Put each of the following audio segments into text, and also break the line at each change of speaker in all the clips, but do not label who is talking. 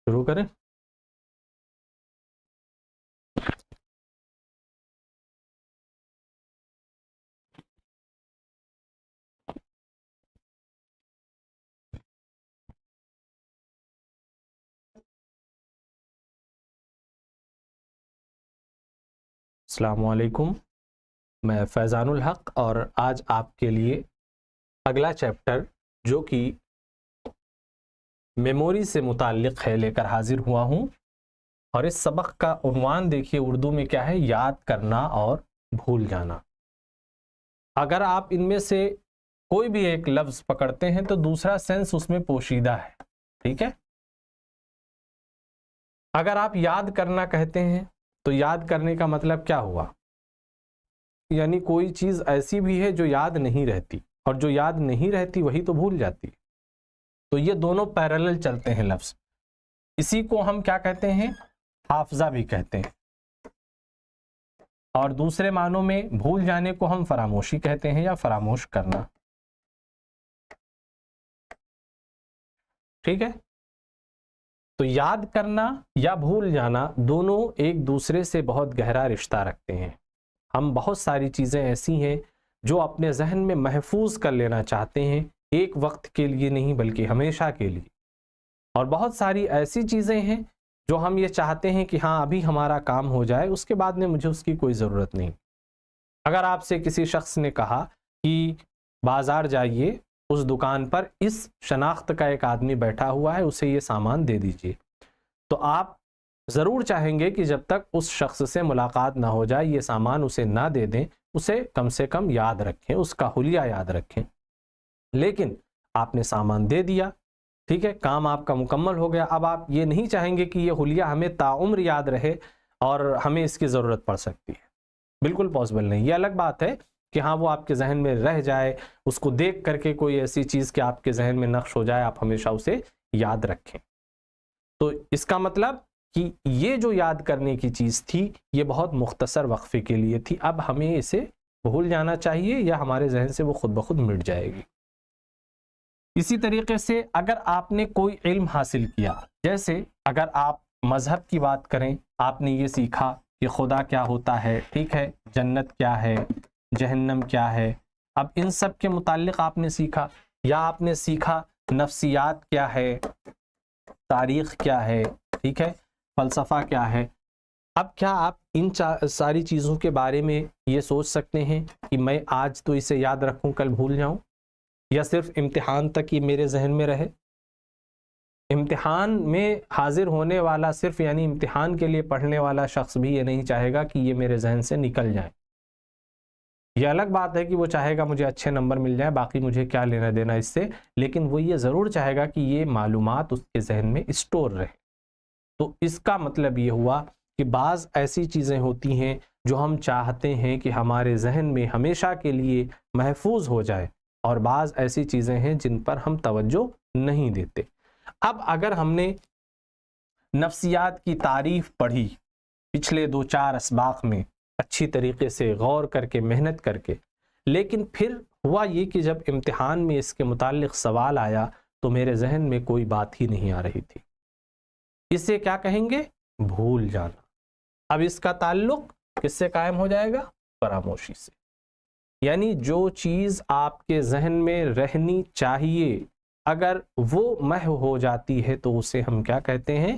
शुरू करें। अस्सलामुअलैकुम, मैं फैज़ानुल हक और आज आपके लिए अगला चैप्टर जो कि मेमोरी से मुताल्लिक़ है लेकर हाजिर हुआ हूँ। और इस सबक का उन्वान देखिए उर्दू में क्या है, याद करना और भूल जाना। अगर आप इनमें से कोई भी एक लफ्ज़ पकड़ते हैं तो दूसरा सेंस उसमें पोशीदा है, ठीक है। अगर आप याद करना कहते हैं तो याद करने का मतलब क्या हुआ, यानी कोई चीज़ ऐसी भी है जो याद नहीं रहती, और जो याद नहीं रहती वही तो भूल जाती है। तो ये दोनों पैरेलल चलते हैं लफ्ज़। इसी को हम क्या कहते हैं, हाफ़ज़ा भी कहते हैं। और दूसरे मानों में भूल जाने को हम फरामोशी कहते हैं या फरामोश करना, ठीक है। तो याद करना या भूल जाना दोनों एक दूसरे से बहुत गहरा रिश्ता रखते हैं। हम बहुत सारी चीज़ें ऐसी हैं जो अपने जहन में महफूज कर लेना चाहते हैं, एक वक्त के लिए नहीं बल्कि हमेशा के लिए। और बहुत सारी ऐसी चीज़ें हैं जो हम ये चाहते हैं कि हाँ अभी हमारा काम हो जाए, उसके बाद में मुझे उसकी कोई ज़रूरत नहीं। अगर आपसे किसी शख्स ने कहा कि बाज़ार जाइए, उस दुकान पर इस शनाख्त का एक आदमी बैठा हुआ है, उसे ये सामान दे दीजिए, तो आप ज़रूर चाहेंगे कि जब तक उस शख्स से मुलाकात ना हो जाए, ये सामान उसे ना दे दें, उसे कम से कम याद रखें, उसका हुलिया याद रखें। लेकिन आपने सामान दे दिया, ठीक है, काम आपका मुकम्मल हो गया। अब आप ये नहीं चाहेंगे कि ये हुलिया हमें ताउम्र याद रहे और हमें इसकी ज़रूरत पड़ सकती है, बिल्कुल पॉसिबल नहीं। ये अलग बात है कि हाँ वो आपके जहन में रह जाए, उसको देख करके कोई ऐसी चीज़ कि आपके जहन में नक्श हो जाए, आप हमेशा उसे याद रखें। तो इसका मतलब कि ये जो याद करने की चीज़ थी ये बहुत मुख्तसर वक्फे के लिए थी, अब हमें इसे भूल जाना चाहिए या हमारे जहन से वो खुद ब खुद मिट जाएगी। इसी तरीके से अगर आपने कोई इल्म हासिल किया, जैसे अगर आप मज़हब की बात करें, आपने ये सीखा कि खुदा क्या होता है, ठीक है, जन्नत क्या है, जहन्नम क्या है, अब इन सब के मुताल्लिक़ आपने सीखा, या आपने सीखा नफ्सियात क्या है, तारीख़ क्या है, ठीक है, फ़लसफ़ा क्या है। अब क्या आप इन सारी चीज़ों के बारे में ये सोच सकते हैं कि मैं आज तो इसे याद रखूं, कल भूल जाऊं, या सिर्फ इम्तिहान तक ही मेरे जहन में रहे? इम्तिहान में हाजिर होने वाला सिर्फ यानी इम्तिहान के लिए पढ़ने वाला शख्स भी ये नहीं चाहेगा कि ये मेरे जहन से निकल जाए। ये अलग बात है कि वो चाहेगा मुझे अच्छे नंबर मिल जाए, बाकी मुझे क्या लेना देना इससे, लेकिन वो ये ज़रूर चाहेगा कि ये मालूमात उसके जहन में स्टोर रहे। तो इसका मतलब ये हुआ कि बाज़ ऐसी चीज़ें होती हैं जो हम चाहते हैं कि हमारे जहन में हमेशा के लिए महफूज हो जाए, और बाज़ ऐसी चीज़ें हैं जिन पर हम तवज्जो नहीं देते। अब अगर हमने नफ्सियात की तारीफ़ पढ़ी पिछले 2-4 असबाक में अच्छी तरीके से गौर करके मेहनत करके, लेकिन फिर हुआ ये कि जब इम्तिहान में इसके मुताल्लिक़ सवाल आया तो मेरे जहन में कोई बात ही नहीं आ रही थी, इसे क्या कहेंगे, भूल जाना। अब इसका ताल्लुक किससे कायम हो जाएगा, फरामोशी से। यानी जो चीज़ आपके जहन में रहनी चाहिए अगर वो महव हो जाती है तो उसे हम क्या कहते हैं,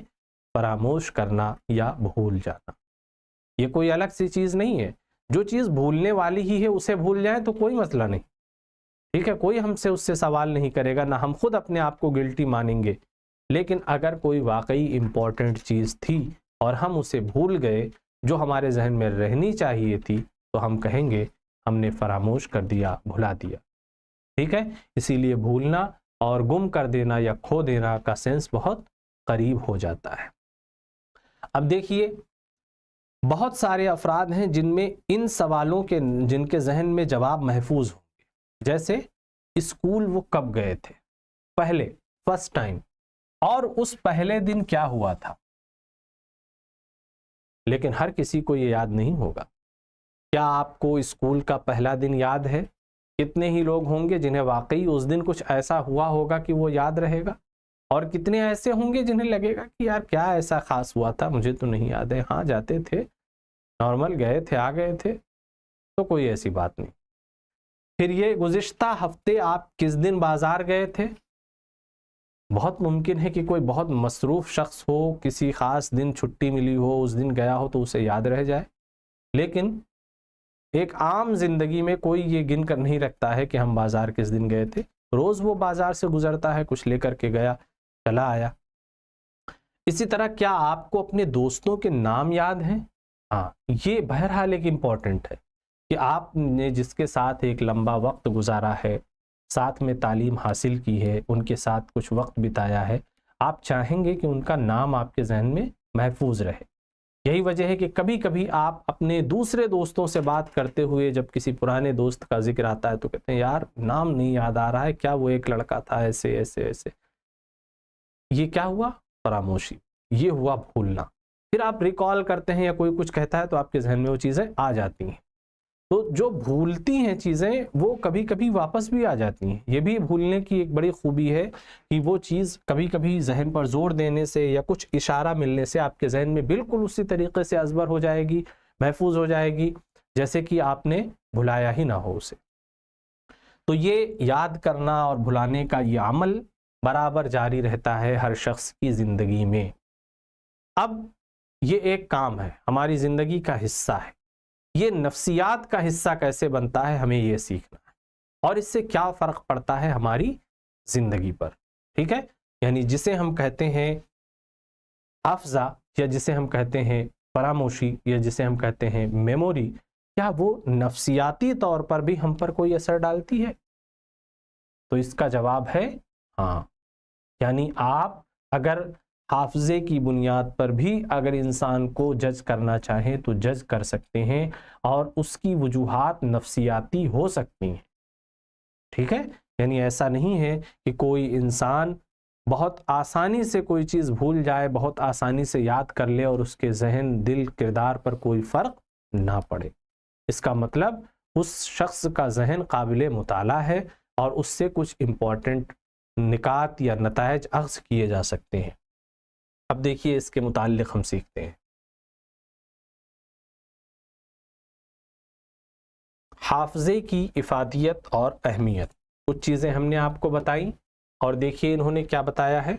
फरामोश करना या भूल जाना। ये कोई अलग सी चीज़ नहीं है। जो चीज़ भूलने वाली ही है उसे भूल जाए तो कोई मसला नहीं, ठीक है, कोई हमसे उससे सवाल नहीं करेगा, ना हम खुद अपने आप को गिल्टी मानेंगे। लेकिन अगर कोई वाकई इम्पॉर्टेंट चीज़ थी और हम उसे भूल गए जो हमारे जहन में रहनी चाहिए थी, तो हम कहेंगे हमने फरामोश कर दिया, भुला दिया, ठीक है। इसीलिए भूलना और गुम कर देना या खो देना का सेंस बहुत करीब हो जाता है। अब देखिए बहुत सारे अफराद हैं जिनमें इन सवालों के जिनके जहन में जवाब महफूज होंगे, जैसे स्कूल वो कब गए थे पहले, फर्स्ट टाइम, और उस पहले दिन क्या हुआ था। लेकिन हर किसी को ये याद नहीं होगा। क्या आपको स्कूल का पहला दिन याद है? कितने ही लोग होंगे जिन्हें वाकई उस दिन कुछ ऐसा हुआ होगा कि वो याद रहेगा? और कितने ऐसे होंगे जिन्हें लगेगा कि यार क्या ऐसा खास हुआ था, मुझे तो नहीं याद है, हाँ जाते थे, नॉर्मल गए थे, आ गए थे, तो कोई ऐसी बात नहीं। फिर ये गुज़िश्ता हफ्ते आप किस दिन बाजार गए थे? बहुत मुमकिन है कि कोई बहुत मसरूफ़ शख्स हो, किसी ख़ास दिन छुट्टी मिली हो, उस दिन गया हो तो उसे याद रह जाए। लेकिन एक आम ज़िंदगी में कोई ये गिन कर नहीं रखता है कि हम बाज़ार किस दिन गए थे। रोज़ वो बाज़ार से गुज़रता है, कुछ लेकर के गया, चला आया। इसी तरह क्या आपको अपने दोस्तों के नाम याद हैं? हाँ, ये बहरहाल एक इम्पॉर्टेंट है कि आपने जिसके साथ एक लंबा वक्त गुजारा है, साथ में तालीम हासिल की है, उनके साथ कुछ वक्त बिताया है, आप चाहेंगे कि उनका नाम आपके जहन में महफूज रहे। यही वजह है कि कभी कभी आप अपने दूसरे दोस्तों से बात करते हुए जब किसी पुराने दोस्त का जिक्र आता है तो कहते हैं यार नाम नहीं याद आ रहा है, क्या वो एक लड़का था ऐसे ऐसे ऐसे। ये क्या हुआ? फरामोशी, ये हुआ भूलना। फिर आप रिकॉल करते हैं या कोई कुछ कहता है तो आपके जहन में वो चीज़ें आ जाती हैं। तो जो भूलती हैं चीज़ें वो कभी कभी वापस भी आ जाती हैं। ये भी भूलने की एक बड़ी खूबी है कि वो चीज़ कभी कभी जहन पर जोर देने से या कुछ इशारा मिलने से आपके जहन में बिल्कुल उसी तरीके से अजबर हो जाएगी, महफूज हो जाएगी, जैसे कि आपने भुलाया ही ना हो उसे। तो ये याद करना और भुलाने का ये अमल बराबर जारी रहता है हर शख्स की ज़िंदगी में। अब ये एक काम है, हमारी ज़िंदगी का हिस्सा है। ये नफ्सियात का हिस्सा कैसे बनता है, हमें ये सीखना है और इससे क्या फ़र्क पड़ता है हमारी ज़िंदगी पर। ठीक है, यानी जिसे हम कहते हैं हाफ़ज़ा या जिसे हम कहते हैं फरामोशी या जिसे हम कहते हैं मेमोरी, क्या वो नफ्सियाती तौर पर भी हम पर कोई असर डालती है? तो इसका जवाब है हाँ। यानी आप अगर हाफ़ज़े की बुनियाद पर भी अगर इंसान को जज करना चाहें तो जज कर सकते हैं और उसकी वजूहात नफ्सियाती हो सकती हैं। ठीक है, यानी ऐसा नहीं है कि कोई इंसान बहुत आसानी से कोई चीज़ भूल जाए, बहुत आसानी से याद कर ले और उसके जहन, दिल, किरदार पर कोई फ़र्क ना पड़े। इसका मतलब उस शख्स का जहन काबिल मुताला है और उससे कुछ इम्पॉर्टेंट निकात या नताइज अख्ज़ किए जा सकते हैं। अब देखिए इसके मुताल्लिक़ हम सीखते हैं। हाफ़ज़े की इफ़ादियत और अहमियत, कुछ चीज़ें हमने आपको बताई और देखिए इन्होंने क्या बताया है।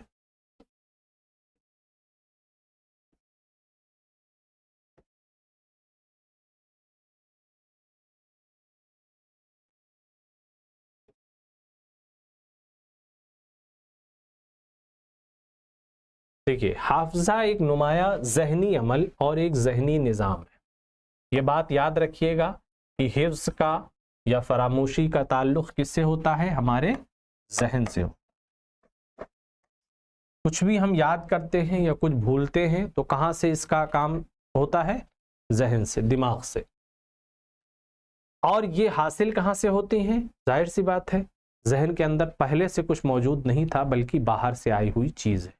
देखिए हाफ़ज़ा एक नुमाया ज़हनी अमल और एक ज़हनी निज़ाम है। ये बात याद रखिएगा कि हिफ्ज़ का या फरामोशी का ताल्लुक़ किससे होता है? हमारे जहन से। कुछ भी हम याद करते हैं या कुछ भूलते हैं तो कहाँ से इसका काम होता है? जहन से, दिमाग से। और ये हासिल कहाँ से होते हैं? जाहिर सी बात है, जहन के अंदर पहले से कुछ मौजूद नहीं था बल्कि बाहर से आई हुई चीज़ है।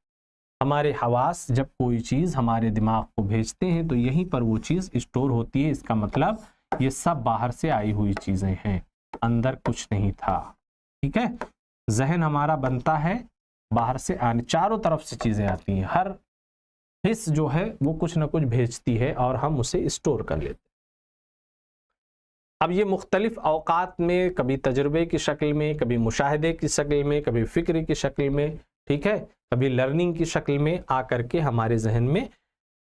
हमारे हवास जब कोई चीज़ हमारे दिमाग को भेजते हैं तो यहीं पर वो चीज़ स्टोर होती है। इसका मतलब ये सब बाहर से आई हुई चीज़ें हैं, अंदर कुछ नहीं था। ठीक है, जहन हमारा बनता है बाहर से आने, चारों तरफ से चीज़ें आती हैं, हर हिस्स जो है वो कुछ ना कुछ भेजती है और हम उसे स्टोर कर लेते हैं। अब ये मुख्तलिफ औकात में, कभी तजुर्बे की शक्ल में, कभी मुशाहिदे की शक्ल में, कभी फ़िक्र की शक्ल में, ठीक है, कभी लर्निंग की शक्ल में आकर के हमारे जहन में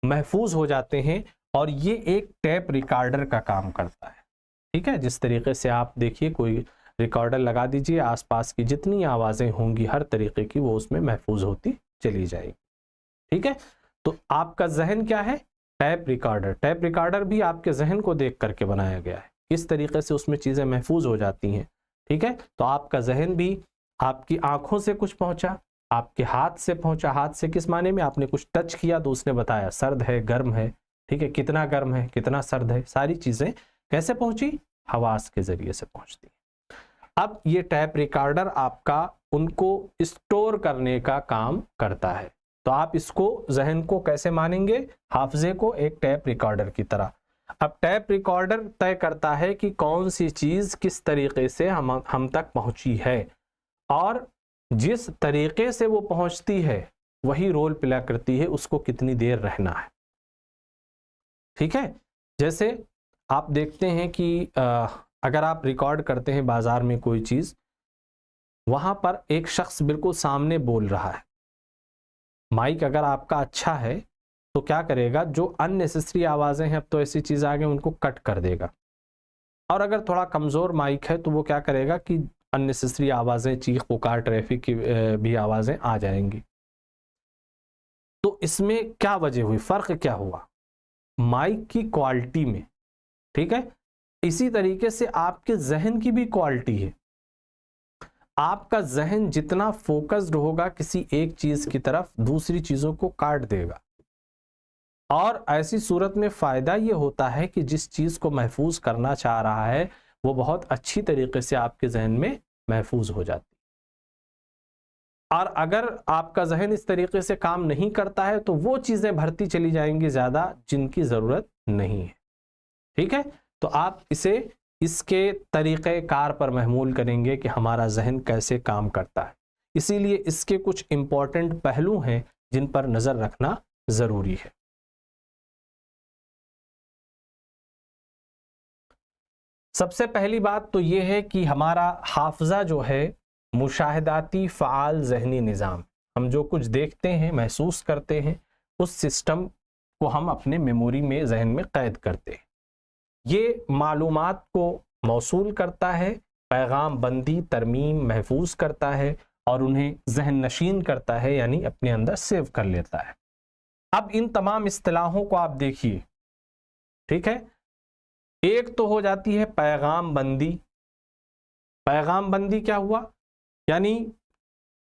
महफूज हो जाते हैं और ये एक टेप रिकॉर्डर का काम करता है। ठीक है, जिस तरीके से आप देखिए कोई रिकॉर्डर लगा दीजिए, आसपास की जितनी आवाज़ें होंगी हर तरीके की वो उसमें महफूज होती चली जाएगी। ठीक है, तो आपका जहन क्या है? Tap recorder. टैप रिकॉर्डर भी आपके जहन को देख करके बनाया गया है, किस तरीके से उसमें चीज़ें महफूज हो जाती हैं। ठीक है, तो आपका जहन भी आपकी आंखों से कुछ पहुंचा, आपके हाथ से पहुंचा। हाथ से किस माने में? आपने कुछ टच किया तो उसने बताया सर्द है, गर्म है। ठीक है, कितना गर्म है, कितना सर्द है, सारी चीज़ें कैसे पहुंची? हवास के जरिए से पहुंचती है। अब ये टैप रिकॉर्डर आपका उनको स्टोर करने का काम करता है। तो आप इसको जहन को कैसे मानेंगे? हाफजे को एक टैप रिकॉर्डर की तरह। अब टैप रिकॉर्डर तय करता है कि कौन सी चीज़ किस तरीके से हम तक पहुंची है और जिस तरीके से वो पहुंचती है वही रोल प्ले करती है उसको कितनी देर रहना है। ठीक है, जैसे आप देखते हैं कि अगर आप रिकॉर्ड करते हैं बाजार में कोई चीज़, वहाँ पर एक शख्स बिल्कुल सामने बोल रहा है, माइक अगर आपका अच्छा है तो क्या करेगा, जो अननेसेसरी आवाज़ें हैं, अब तो ऐसी चीज़ आ गई, उनको कट कर देगा। और अगर थोड़ा कमज़ोर माइक है तो वो क्या करेगा कि अननेसेसरी आवाज़ें, चीख पुकार, ट्रैफिक की भी आवाज़ें आ जाएंगी। तो इसमें क्या वजह हुई, फ़र्क क्या हुआ, माइक की क्वालिटी में। ठीक है, इसी तरीके से आपके जहन की भी क्वालिटी है। आपका जहन जितना फोकस्ड होगा किसी एक चीज़ की तरफ, दूसरी चीज़ों को काट देगा। और ऐसी सूरत में फ़ायदा ये होता है कि जिस चीज़ को महफूज करना चाह रहा है वो बहुत अच्छी तरीके से आपके जहन में महफूज हो जाती। और अगर आपका जहन इस तरीके से काम नहीं करता है तो वो चीज़ें भरती चली जाएंगी ज़्यादा जिनकी ज़रूरत नहीं है। ठीक है, तो आप इसे इसके तरीक़े कार पर महमूल करेंगे कि हमारा जहन कैसे काम करता है। इसीलिए इसके कुछ इम्पॉर्टेंट पहलू हैं जिन पर नज़र रखना ज़रूरी है। सबसे पहली बात तो ये है कि हमारा हाफ़ज़ा जो है मुशाहिदाती फ़आल ज़हनी निज़ाम, हम जो कुछ देखते हैं, महसूस करते हैं, उस सिस्टम को हम अपने मेमोरी में, जहन में क़ैद करते हैं। ये मालूमात को मौसूल करता है, पैगाम बंदी, तरमीम, महफूज करता है और उन्हें जहन नशीन करता है, यानी अपने अंदर सेव कर लेता है। अब इन तमाम इस्तिलाहों को आप देखिए। ठीक है, एक तो हो जाती है पैगाम बंदी। पैगाम बंदी क्या हुआ, यानी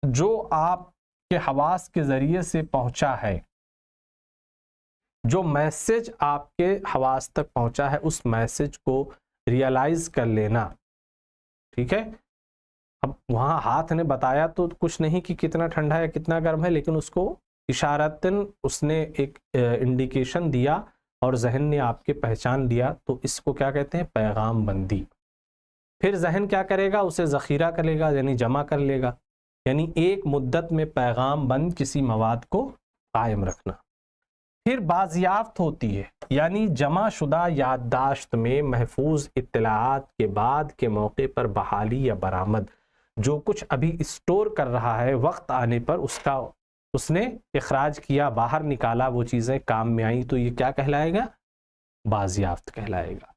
जो आपके हवास के ज़रिए से पहुंचा है, जो मैसेज आपके हवास तक पहुंचा है, उस मैसेज को रियलाइज़ कर लेना। ठीक है, अब वहाँ हाथ ने बताया तो कुछ नहीं कि कितना ठंडा है कितना गर्म है, लेकिन उसको इशारतन उसने एक इंडिकेशन दिया और जहन ने आपके पहचान लिया, तो इसको क्या कहते हैं, पैगाम बंदी। फिर जहन क्या करेगा, उसे ज़ख़ीरा करेगा, यानी जमा कर लेगा, यानी एक मुद्दत में पैगाम बंद किसी मवाद को कायम रखना। फिर बाजियाफ्त होती है, यानी जमा शुदा याददाश्त में महफूज इत्तलाआत के बाद के मौके पर बहाली या बरामद, जो कुछ अभी स्टोर कर रहा है, वक्त आने पर उसका उसने इखराज किया, बाहर निकाला, वो चीज़ें काम में आई, तो ये क्या कहलाएगा, बाजियाफ्त कहलाएगा।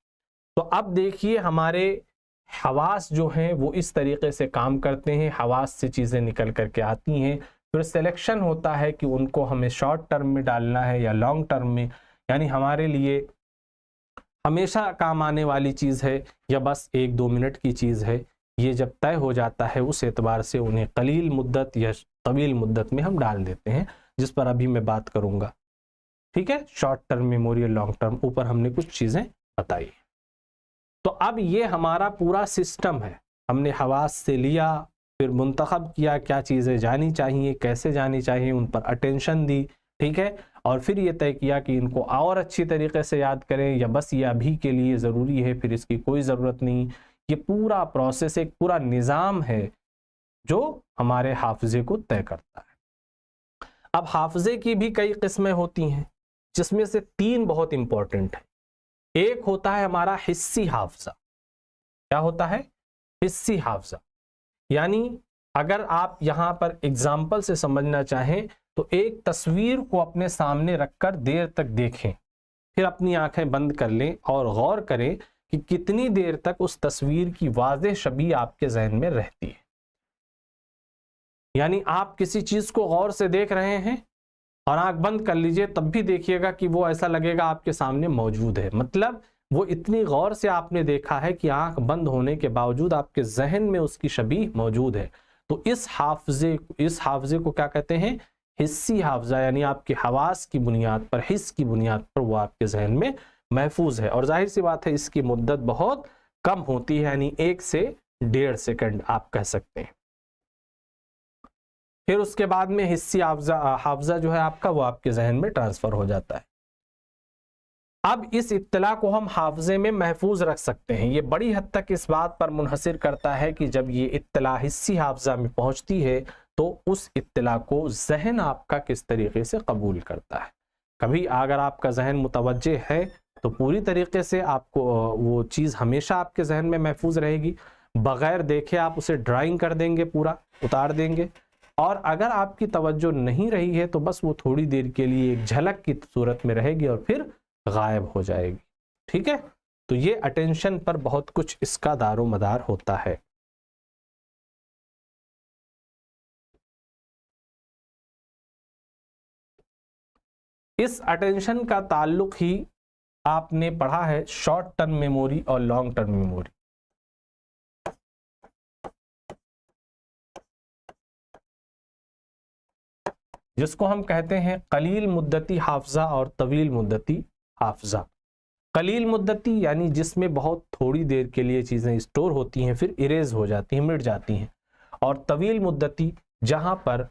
तो अब देखिए हमारे हवास जो हैं वो इस तरीके से काम करते हैं, हवास से चीज़ें निकल करके आती हैं, फिर सिलेक्शन होता है कि उनको हमें शॉर्ट टर्म में डालना है या लॉन्ग टर्म में, यानी हमारे लिए हमेशा काम आने वाली चीज़ है या बस 1-2 मिनट की चीज़ है। ये जब तय हो जाता है उस एतबार से उन्हें कलील मुद्दत या तवील मुद्दत में हम डाल देते हैं, जिस पर अभी मैं बात करूँगा। ठीक है, शॉर्ट टर्म मेमोरी और लॉन्ग टर्म, ऊपर हमने कुछ चीज़ें बताई। तो अब ये हमारा पूरा सिस्टम है, हमने हवास से लिया, फिर मुंतखब किया क्या चीज़ें जानी चाहिए, कैसे जानी चाहिए, उन पर अटेंशन दी। ठीक है, और फिर ये तय किया कि इनको और अच्छी तरीके से याद करें या बस ये अभी के लिए ज़रूरी है, फिर इसकी कोई ज़रूरत नहीं। ये पूरा प्रोसेस एक पूरा निज़ाम है जो हमारे हाफिज़े को तय करता है। अब हाफिज़े की भी कई किस्में होती हैं, जिसमें से 3 बहुत इंपॉर्टेंट है। एक होता है हमारा हिस्सी हाफिज़ा। क्या होता है, हिस्सी हाफिज़ा, यानी अगर आप यहाँ पर एग्जाम्पल से समझना चाहें तो एक तस्वीर को अपने सामने रखकर देर तक देखें, फिर अपनी आंखें बंद कर लें और गौर करें कि कितनी देर तक उस तस्वीर की वाज़ेह छवि आपके जहन में रहती है। यानी आप किसी चीज़ को गौर से देख रहे हैं और आंख बंद कर लीजिए, तब भी देखिएगा कि वो ऐसा लगेगा आपके सामने मौजूद है, मतलब वो इतनी गौर से आपने देखा है कि आंख बंद होने के बावजूद आपके जहन में उसकी छवि मौजूद है। तो इस हाफिज़े को क्या कहते हैं, हिस्सी हाफिज़ा, यानी आपके हवास की बुनियाद पर, हिस्स की बुनियाद पर वो आपके जहन में महफूज है। और जाहिर सी बात है इसकी मुद्दत बहुत कम होती है, यानी 1 से 1.5 सेकंड आप कह सकते हैं। फिर उसके बाद में हिस्सी हाफिज़ा जो है आपका, वो आपके जहन में ट्रांसफ़र हो जाता है। अब इस इत्तला को हम हाफिज़े में महफूज रख सकते हैं। ये बड़ी हद तक इस बात पर मुनहसिर करता है कि जब ये इत्तला हिस्सी हाफिज़ा में पहुंचती है तो उस इत्तला को जहन आपका किस तरीके से कबूल करता है। कभी अगर आपका जहन मुतवज्जे है तो पूरी तरीके से आपको वो चीज़ हमेशा आपके जहन में महफूज रहेगी, बगैर देखे आप उसे ड्राइंग कर देंगे, पूरा उतार देंगे। और अगर आपकी तवज्जो नहीं रही है तो बस वो थोड़ी देर के लिए एक झलक की सूरत में रहेगी और फिर गायब हो जाएगी। ठीक है, तो ये अटेंशन पर बहुत कुछ इसका दारो मदार होता है। इस अटेंशन का ताल्लुक ही आपने पढ़ा है शॉर्ट टर्म मेमोरी और लॉन्ग टर्म मेमोरी। जिसको हम कहते हैं कलील मुद्दती हाफजा और तवील मुद्दती हाफजा। कलील मुद्दती यानी जिसमें बहुत थोड़ी देर के लिए चीज़ें स्टोर होती हैं फिर इरेज हो जाती हैं, मिट जाती हैं। और तवील मुद्दती जहाँ पर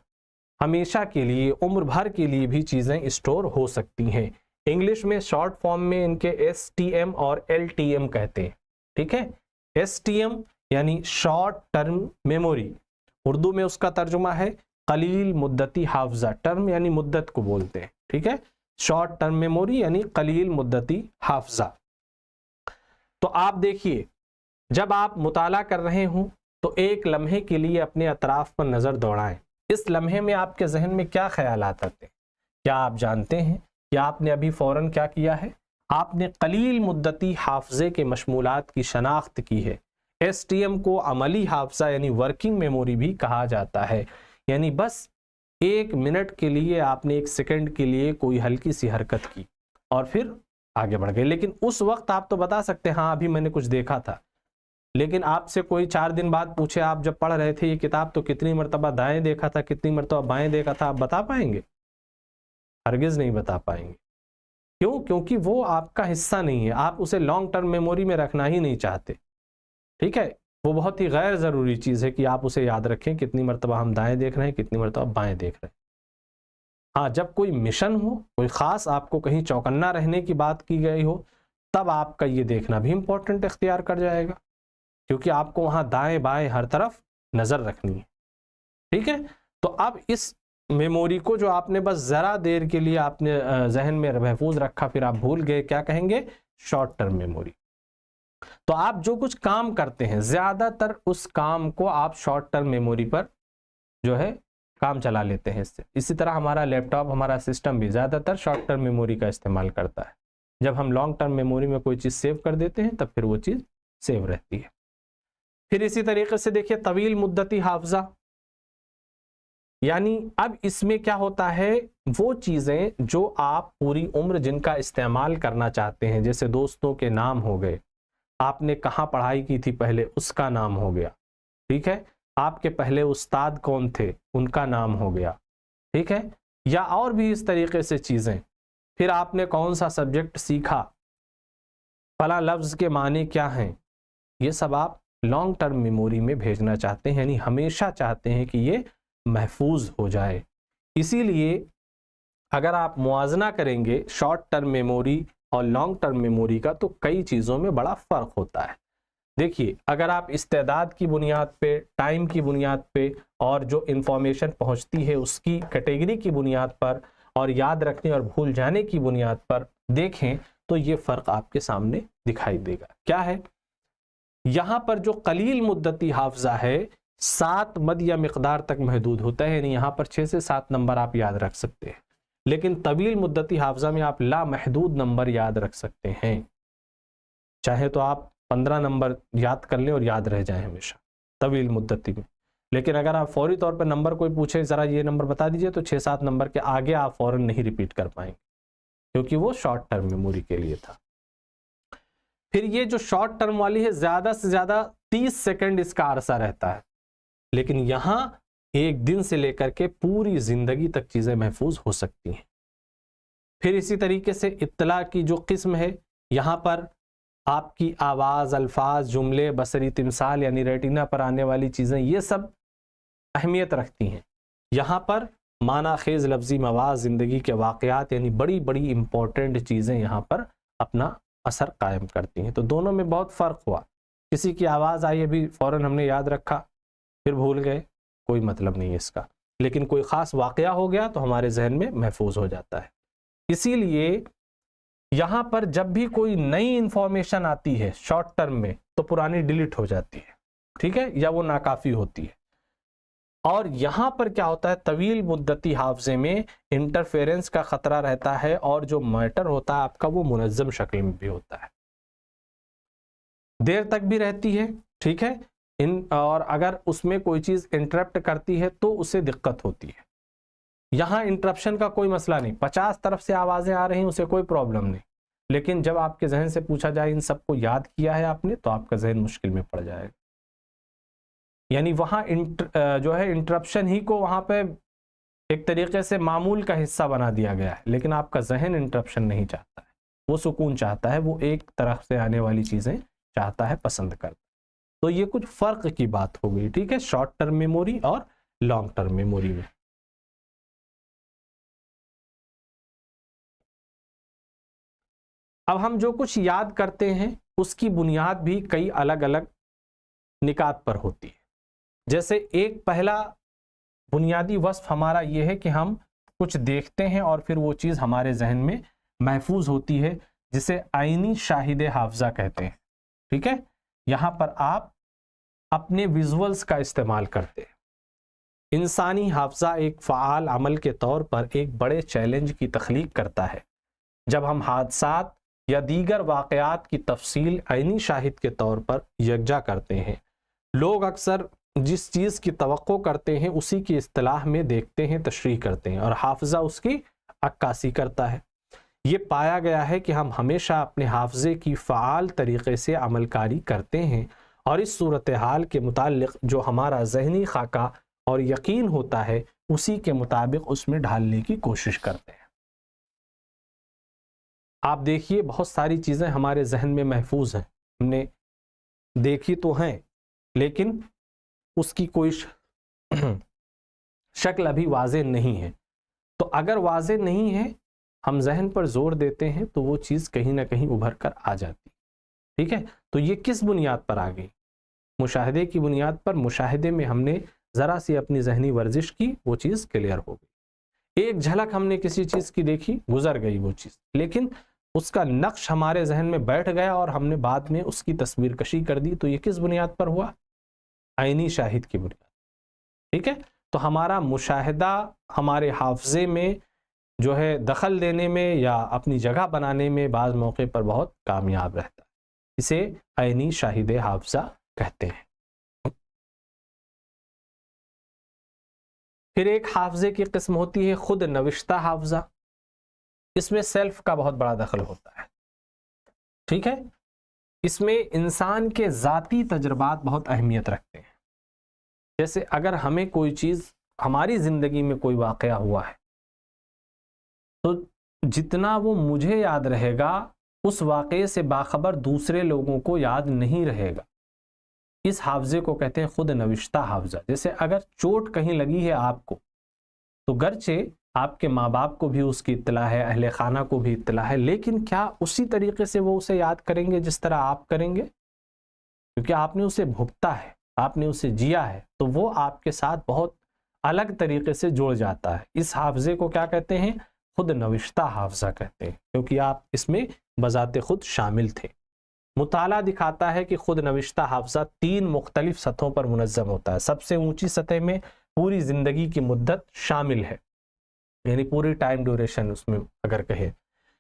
हमेशा के लिए, उम्र भर के लिए भी चीज़ें स्टोर हो सकती हैं। इंग्लिश में शॉर्ट फॉर्म में इनके STM और LTM कहते हैं। ठीक है, STM यानी शॉर्ट टर्म मेमोरी, उर्दू में उसका तर्जुमा है कलील मुद्दती हाफजा। टर्म यानी मुद्दत को बोलते हैं। ठीक है, शॉर्ट टर्म मेमोरी यानी कलील मुद्दती हाफजा। तो आप देखिए, जब आप मुताला कर रहे हों तो एक लम्हे के लिए अपने अतराफ पर नज़र दौड़ाएं। इस लम्हे में आपके जहन में क्या ख्यालात आते हैं? क्या आप जानते हैं कि आपने अभी फ़ौरन क्या किया है? आपने कलील मुद्दती हाफजे के मशमूलात की शनाख्त की है। STM को अमली हाफजा यानी वर्किंग मेमोरी भी कहा जाता है। यानी बस एक मिनट के लिए आपने, एक सेकंड के लिए कोई हल्की सी हरकत की और फिर आगे बढ़ गए। लेकिन उस वक्त आप तो बता सकते हैं हाँ अभी मैंने कुछ देखा था, लेकिन आपसे कोई 4 दिन बाद पूछे आप जब पढ़ रहे थे ये किताब तो कितनी मरतबा दाएं देखा था, कितनी मरतबा बाएं देखा था, आप बता पाएंगे? हरगिज़ नहीं बता पाएंगे। क्यों? क्योंकि वो आपका हिस्सा नहीं है, आप उसे लॉन्ग टर्म मेमोरी में रखना ही नहीं चाहते। ठीक है, वो बहुत ही गैर ज़रूरी चीज़ है कि आप उसे याद रखें कितनी मरतबा हम दाएं देख रहे हैं, कितनी मरतबा बाएं देख रहे हैं। हाँ, जब कोई मिशन हो, कोई ख़ास आपको कहीं चौकन्ना रहने की बात की गई हो, तब आपका ये देखना भी इम्पोर्टेंट इख्तियार कर जाएगा, क्योंकि आपको वहाँ दाएं बाएं हर तरफ नज़र रखनी है। ठीक है, तो अब इस मेमोरी को जो आपने बस ज़रा देर के लिए आपने जहन में महफूज रखा फिर आप भूल गए, क्या कहेंगे? Short term memory. तो आप जो कुछ काम करते हैं ज़्यादातर उस काम को आप शॉर्ट टर्म मेमोरी पर जो है काम चला लेते हैं इससे। इसी तरह हमारा लैपटॉप, हमारा सिस्टम भी ज़्यादातर शॉर्ट टर्म मेमोरी का इस्तेमाल करता है। जब हम लॉन्ग टर्म मेमोरी में कोई चीज़ सेव कर देते हैं तब फिर वो चीज़ सेव रहती है। फिर इसी तरीके से देखिए तवील मुद्दती हाफजा, यानी अब इसमें क्या होता है, वो चीज़ें जो आप पूरी उम्र जिनका इस्तेमाल करना चाहते हैं, जैसे दोस्तों के नाम हो गए, आपने कहाँ पढ़ाई की थी पहले उसका नाम हो गया। ठीक है, आपके पहले उस्ताद कौन थे उनका नाम हो गया। ठीक है, या और भी इस तरीके से चीज़ें। फिर आपने कौन सा सब्जेक्ट सीखा, फला लफ्ज़ के माने क्या हैं, ये सब आप लॉन्ग टर्म मेमोरी में भेजना चाहते हैं, यानी हमेशा चाहते हैं कि ये महफूज हो जाए। इसीलिए अगर आप मुआजना करेंगे शॉर्ट टर्म मेमोरी और लॉन्ग टर्म मेमोरी का तो कई चीज़ों में बड़ा फ़र्क होता है। देखिए, अगर आप इस्तेदाद की बुनियाद पे, टाइम की बुनियाद पे और जो इन्फॉर्मेशन पहुंचती है उसकी कैटेगरी की बुनियाद पर और याद रखने और भूल जाने की बुनियाद पर देखें तो ये फ़र्क आपके सामने दिखाई देगा। क्या है? यहाँ पर जो कलील मुद्दती हाफजा है 7 मद या मिक़दार तक महदूद होता है, यानी यहाँ पर 6 से 7 नंबर आप याद रख सकते हैं। लेकिन तवील मुद्दती हाफजा में आप लामहदूद नंबर याद रख सकते हैं। चाहे तो आप 15 नंबर याद कर लें और याद रह जाए हमेशा तवील मुद्दती में। लेकिन अगर आप फौरी तौर पर नंबर कोई पूछे ज़रा ये नंबर बता दीजिए, तो 6-7 नंबर के आगे आप फ़ौरन नहीं रिपीट कर पाएंगे, क्योंकि वो शॉर्ट टर्म मेमोरी के लिए था। फिर ये जो शॉर्ट टर्म वाली है ज़्यादा से ज़्यादा 30 सेकंड इसका अरसा रहता है, लेकिन यहाँ एक दिन से लेकर के पूरी ज़िंदगी तक चीज़ें महफूज हो सकती हैं। फिर इसी तरीके से इत्तला की जो किस्म है, यहाँ पर आपकी आवाज़, अल्फाज, जुमले, बसरी तिमसाल यानी रेटिना पर आने वाली चीज़ें, ये सब अहमियत रखती हैं। यहाँ पर माना खेज़ लफ्ज़ी मवाज़, ज़िंदगी के वाक़यात यानी बड़ी बड़ी इम्पोर्टेंट चीज़ें यहाँ पर अपना असर कायम करती हैं। तो दोनों में बहुत फ़र्क हुआ। किसी की आवाज़ आई अभी फ़ौरन हमने याद रखा, फिर भूल गए, कोई मतलब नहीं है इसका, लेकिन कोई ख़ास वाक़या हो गया तो हमारे जहन में महफूज हो जाता है। इसीलिए यहाँ पर जब भी कोई नई इंफॉर्मेशन आती है शॉर्ट टर्म में तो पुरानी डिलीट हो जाती है, ठीक है, या वो नाकाफ़ी होती है। और यहाँ पर क्या होता है, तवील मुद्दती हाफजे में इंटरफेरेंस का ख़तरा रहता है और जो मैटर होता है आपका वो मुनज़्ज़म शक्ल में भी होता है, देर तक भी रहती है, ठीक है। और अगर उसमें कोई चीज़ इंटरप्ट करती है तो उससे दिक्कत होती है। यहाँ इंटरप्शन का कोई मसला नहीं, 50 तरफ से आवाज़ें आ रही हैं उसे कोई प्रॉब्लम नहीं, लेकिन जब आपके जहन से पूछा जाए इन सबको याद किया है आपने, तो आपका जहन मुश्किल में पड़ जाएगा। यानी वहाँ जो है इंटरप्शन ही को वहाँ पे एक तरीके से मामूल का हिस्सा बना दिया गया है, लेकिन आपका जहन इंटरप्शन नहीं चाहता है, वो सुकून चाहता है, वो एक तरफ से आने वाली चीज़ें चाहता है, पसंद करता है। तो ये कुछ फ़र्क की बात हो गई, ठीक है, शॉर्ट टर्म मेमोरी और लॉन्ग टर्म मेमोरी में। अब हम जो कुछ याद करते हैं उसकी बुनियाद भी कई अलग अलग निकात पर होती है। जैसे एक पहला बुनियादी वस्फ हमारा ये है कि हम कुछ देखते हैं और फिर वो चीज़ हमारे जहन में महफूज होती है, जिसे आईनी शाहिद हाफजा कहते हैं, ठीक है। यहाँ पर आप अपने विजुअल्स का इस्तेमाल करते हैं। इंसानी हाफजा एक फ़आल अमल के तौर पर एक बड़े चैलेंज की तख्लीक करता है। जब हम हादसात या दीगर वाक़यात की तफसील आईनी शाहिद के तौर पर यकजा करते हैं, लोग अक्सर जिस चीज़ की तवक्को करते हैं उसी की इस्तिलाह में देखते हैं, तशरीह करते हैं, और हाफजा उसकी अक्कासी करता है। ये पाया गया है कि हम हमेशा अपने हाफजे की फ़आल तरीक़े से अमलकारी करते हैं और इस सूरत हाल के मुताल्लिक़ जो हमारा ज़हनी खाका और यकीन होता है उसी के मुताबिक उसमें ढालने की कोशिश करते हैं। आप देखिए बहुत सारी चीज़ें हमारे जहन में महफूज हैं, हमने देखी तो हैं, लेकिन उसकी कोई शक्ल अभी वाज़े नहीं है। तो अगर वाज़े नहीं है, हम जहन पर जोर देते हैं तो वो चीज़ कहीं ना कहीं उभर कर आ जाती, ठीक है। तो ये किस बुनियाद पर आ गई? मुशाहिदे की बुनियाद पर। मुशाहिदे में हमने ज़रा सी अपनी जहनी वर्जिश की, वो चीज़ क्लियर हो गई। एक झलक हमने किसी चीज़ की देखी, गुजर गई वो चीज़, लेकिन उसका नक्श हमारे जहन में बैठ गया और हमने बाद में उसकी तस्वीर कशी कर दी। तो ये किस बुनियाद पर हुआ? आईनी शाहिद की बुनियाद, ठीक है। तो हमारा मुशाहिदा हमारे हाफजे में जो है दखल देने में या अपनी जगह बनाने में बाज़ मौके पर बहुत कामयाब रहता है। इसे आईनी शाहिद हाफजा कहते हैं। फिर एक हाफजे की किस्म होती है खुद नविश्ता हाफजा। इसमें सेल्फ का बहुत बड़ा दखल होता है, ठीक है। इसमें इंसान के ज़ाती तजर्बात बहुत अहमियत रखते हैं। जैसे अगर हमें कोई चीज़, हमारी ज़िंदगी में कोई वाक़या हुआ है, तो जितना वो मुझे याद रहेगा उस वाक़े से बाखबर दूसरे लोगों को याद नहीं रहेगा। इस हाफजे को कहते हैं खुद नविश्ता हाफजा। जैसे अगर चोट कहीं लगी है आपको, तो गर्चे आपके माँ बाप को भी उसकी इत्तला है, अहले खाना को भी इत्तला है, लेकिन क्या उसी तरीके से वो उसे याद करेंगे जिस तरह आप करेंगे? क्योंकि आपने उसे भुगता है, आपने उसे जिया है, तो वो आपके साथ बहुत अलग तरीके से जुड़ जाता है। इस हाफजे को क्या कहते हैं? खुद नविश्ता हाफजा कहते हैं, क्योंकि आप इसमें बजाते खुद शामिल थे। मुताला दिखाता है कि खुद नविश्ता हाफजा 3 मुख्तलिफ सतहों पर मुनज़्ज़म होता है। सबसे ऊंची सतह में पूरी ज़िंदगी की मुद्दत शामिल है, यानी पूरी टाइम ड्यूरेशन उसमें अगर कहे,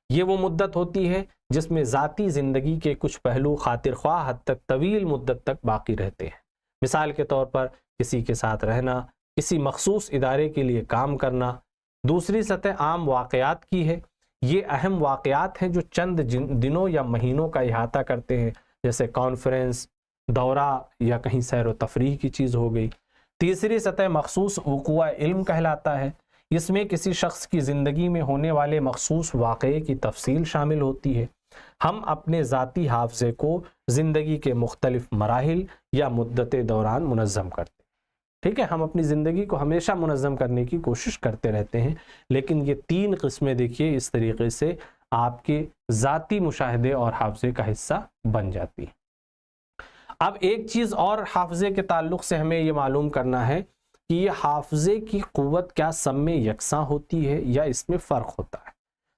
ये वो मुद्दत होती है जिसमें ज़ाती ज़िंदगी के कुछ पहलू खातिर ख्वाह हद तक तवील मुद्दत तक बाकी रहते हैं। मिसाल के तौर पर किसी के साथ रहना, किसी मखसूस इदारे के लिए काम करना। दूसरी सतह आम वाक़यात की है। ये अहम वाक़यात हैं जो चंद दिनों या महीनों का इहाता करते हैं, जैसे कॉन्फ्रेंस, दौरा या कहीं सैर व तफरीह की चीज़ हो गई। तीसरी सतह मखसूस वक़ूआ इल्म कहलाता है। इसमें किसी शख्स की ज़िंदगी में होने वाले मखसूस वाक़ये की तफसील शामिल होती है। हम अपने ज़ाती हाफ़ज़े को ज़िंदगी के मुख्तलिफ मराहिल या मुद्दत दौरान मुनज़्ज़म करते हैं, ठीक है। हम अपनी ज़िंदगी को हमेशा मुनज़्ज़म करने की कोशिश करते रहते हैं, लेकिन ये 3 किस्में देखिए इस तरीके से आपके ज़ाती मुशाहिदे और हाफ़ज़े का हिस्सा बन जाती है। अब एक चीज़ और हाफ़ज़े के ताल्लुक़ से हमें ये मालूम करना है कि ये हाफजे की क़ुव्वत क्या सब में यकसां होती है या इसमें फ़र्क होता है।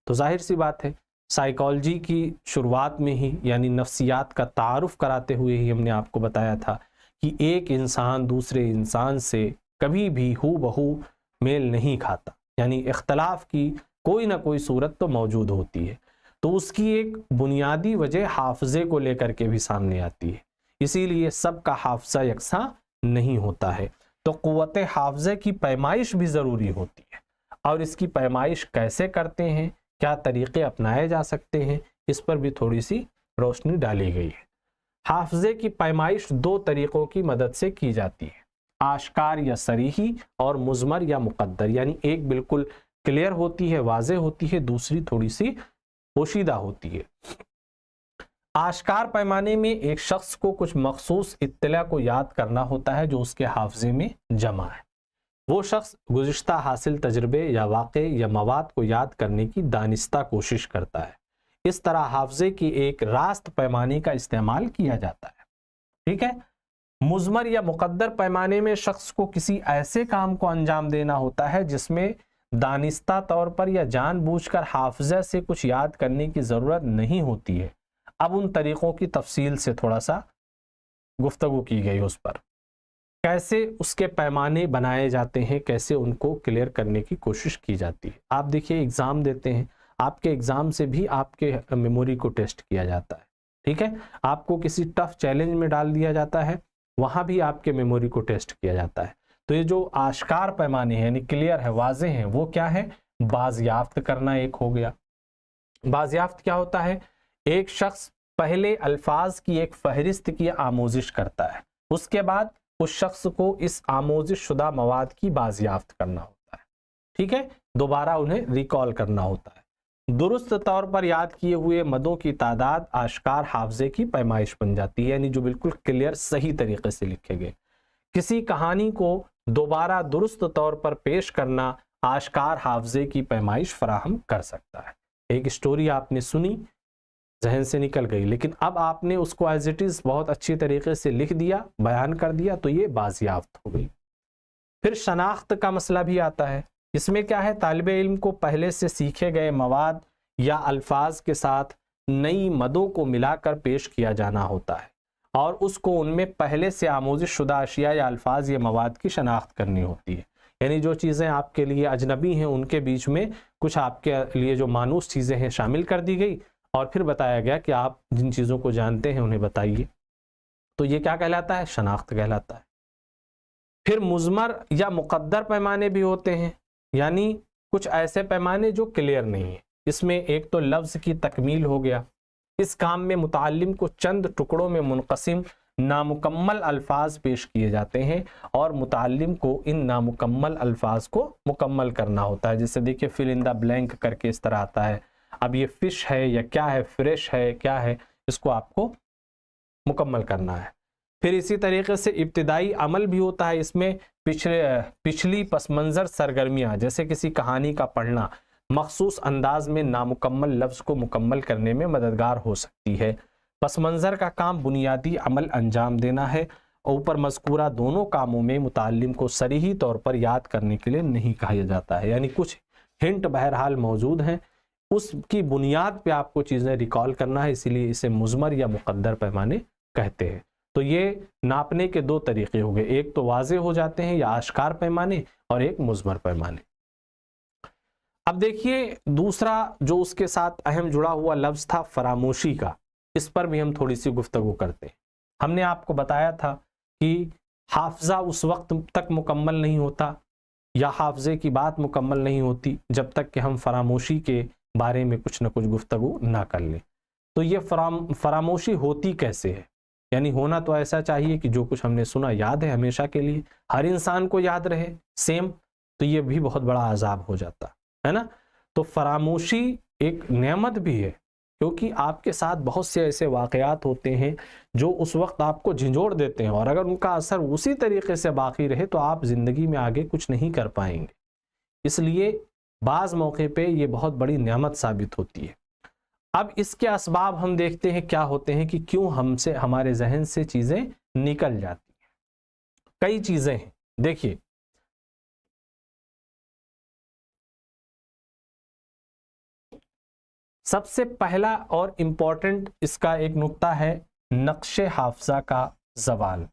तो जाहिर सी बात है, साइकोलॉजी की शुरुआत में ही यानी नफ्सियात का तारुफ कराते हुए ही हमने आपको बताया था कि एक इंसान दूसरे इंसान से कभी भी हू बहू मेल नहीं खाता, यानी इख्तलाफ की कोई ना कोई सूरत तो मौजूद होती है। तो उसकी एक बुनियादी वजह हाफजे को लेकर के भी सामने आती है, इसीलिए सबका हाफजा यकसा नहीं होता है। तो क़ुव्वत हाफजे की पैमाइश भी ज़रूरी होती है, और इसकी पैमाइश कैसे करते हैं, क्या तरीक़े अपनाए जा सकते हैं, इस पर भी थोड़ी सी रोशनी डाली गई है। हाफजे की पैमाइश दो तरीक़ों की मदद से की जाती है, आश्कार या सरीही और मुज़मर या मुक़द्दर, यानी एक बिल्कुल क्लियर होती है, वाज़े होती है, दूसरी थोड़ी सी पोशीदा होती है। आश्कार पैमाने में एक शख्स को कुछ मखसूस इत्तला को याद करना होता है जो उसके हाफजे में जमा है। वो शख्स गुज़िश्ता हासिल तजर्बे या वाक़े या मवाद को याद करने की दानिस्ता कोशिश करता है। इस तरह हाफजे की एक रास्त पैमाने का इस्तेमाल किया जाता है। ठीक है। मुज़मर या मुक़द्दर पैमाने में शख्स को किसी ऐसे काम को अंजाम देना होता है जिसमें दानिस्ता तौर पर या जानबूझकर हाफजे से कुछ याद करने की ज़रूरत नहीं होती है। अब उन तरीक़ों की तफसील से थोड़ा सा गुफ्तगू की गई, उस पर कैसे उसके पैमाने बनाए जाते हैं, कैसे उनको क्लियर करने की कोशिश की जाती है। आप देखिए, एग्ज़ाम देते हैं, आपके एग्ज़ाम से भी आपके मेमोरी को टेस्ट किया जाता है। ठीक है, आपको किसी टफ चैलेंज में डाल दिया जाता है, वहाँ भी आपके मेमोरी को टेस्ट किया जाता है। तो ये जो आश्कार पैमाने हैं यानी क्लियर है, वाज़े हैं, वो क्या है, बाज़याफ्त करना एक हो गया। बाज़याफ्त क्या होता है, एक शख्स पहले अल्फाज की एक फहरिस्त की आमोजिश करता है, उसके बाद उस शख्स को इस आमोजिश शुदा मवाद की बाज़याफ्त करना होता है। ठीक है, दोबारा उन्हें रिकॉल करना होता है। दुरुस्त तौर पर याद किए हुए मदों की तादाद आश्कार हाफजे की पैमाइश बन जाती है, यानी जो बिल्कुल क्लियर सही तरीके से लिखे गए। किसी कहानी को दोबारा दुरुस्त तौर पर पेश करना आश्कार हाफजे की पैमाइश फराहम कर सकता है। एक स्टोरी आपने सुनी, जहन से निकल गई, लेकिन अब आपने उसको एज इट इज़ बहुत अच्छी तरीके से लिख दिया, बयान कर दिया, तो ये बाज़याफ्त हो गई। फिर शनाख्त का मसला भी आता है। इसमें क्या है, तालिबे इल्म को पहले से सीखे गए मवाद या अल्फाज के साथ नई मदों को मिलाकर पेश किया जाना होता है और उसको उनमें पहले से आमोजिश शुदा अशिया या अल्फाज या मवाद की शनाख्त करनी होती है। यानी जो चीज़ें आपके लिए अजनबी हैं उनके बीच में कुछ आपके लिए जो मानूस चीज़ें हैं शामिल कर दी गई और फिर बताया गया कि आप जिन चीज़ों को जानते हैं उन्हें बताइए। तो ये क्या कहलाता है, शनाख्त कहलाता है। फिर मुज़मर या मुक़द्दर पैमाने भी होते हैं, यानी कुछ ऐसे पैमाने जो क्लियर नहीं है। इसमें एक तो लफ्ज़ की तकमील हो गया, इस काम में मुताल्लिम को चंद टुकड़ों में मुनक़सिम नामुकम्मल अल्फाज पेश किए जाते हैं और मुताल्लिम को इन नामुकम्मल अल्फाज को मुकम्मल करना होता है। जैसे देखिए, फिल इन द ब्लैंक करके इस तरह आता है। अब ये फ़िश है या क्या है, फ्रेश है क्या है, इसको आपको मुकम्मल करना है। फिर इसी तरीके से इब्तिदाई अमल भी होता है। इसमें पिछली पसमंज़र सरगर्मियाँ, जैसे किसी कहानी का पढ़ना, मखसूस अंदाज में नामुकम्मल लफ्ज़ को मुकम्मल करने में मददगार हो सकती है। पसमंज़र का काम बुनियादी अमल अंजाम देना है। ऊपर मज़कूरा दोनों कामों में मुताल्लिम को सरीही तौर पर याद करने के लिए नहीं कहा जाता है, यानी कुछ हिंट बहरहाल मौजूद हैं, उसकी बुनियाद पे आपको चीज़ें रिकॉल करना है, इसीलिए इसे मुज़मर या मुक़द्दर पैमाने कहते हैं। तो ये नापने के दो तरीक़े हो गए, एक तो वाज़े हो जाते हैं या आश्कार पैमाने और एक मुज़मर पैमाने। अब देखिए, दूसरा जो उसके साथ अहम जुड़ा हुआ लफ्ज़ था फरामोशी का, इस पर भी हम थोड़ी सी गुफ्तगू करते हैं। हमने आपको बताया था कि हाफ़ज़ा उस वक्त तक मुकम्मल नहीं होता या हाफ़ज़े की बात मुकम्मल नहीं होती जब तक कि हम फरामोशी के बारे में कुछ न कुछ गुफ्तगू ना कर लें। तो ये फरामोशी होती कैसे है, यानी होना तो ऐसा चाहिए कि जो कुछ हमने सुना याद है हमेशा के लिए, हर इंसान को याद रहे सेम, तो ये भी बहुत बड़ा अजाब हो जाता है ना। तो फरामोशी एक नेमत भी है, क्योंकि आपके साथ बहुत से ऐसे वाक़यात होते हैं जो उस वक्त आपको झंझोड़ देते हैं और अगर उनका असर उसी तरीके से बाकी रहे तो आप ज़िंदगी में आगे कुछ नहीं कर पाएंगे। इसलिए बाज़ मौके पे ये बहुत बड़ी नेमत साबित होती है। अब इसके असबाब हम देखते हैं क्या होते हैं कि क्यों हमसे, हमारे जहन से चीज़ें निकल जाती हैं। कई चीज़ें हैं। देखिए, सबसे पहला और इंपॉर्टेंट इसका एक नुक्ता है नक्शे हाफजा का जवाल,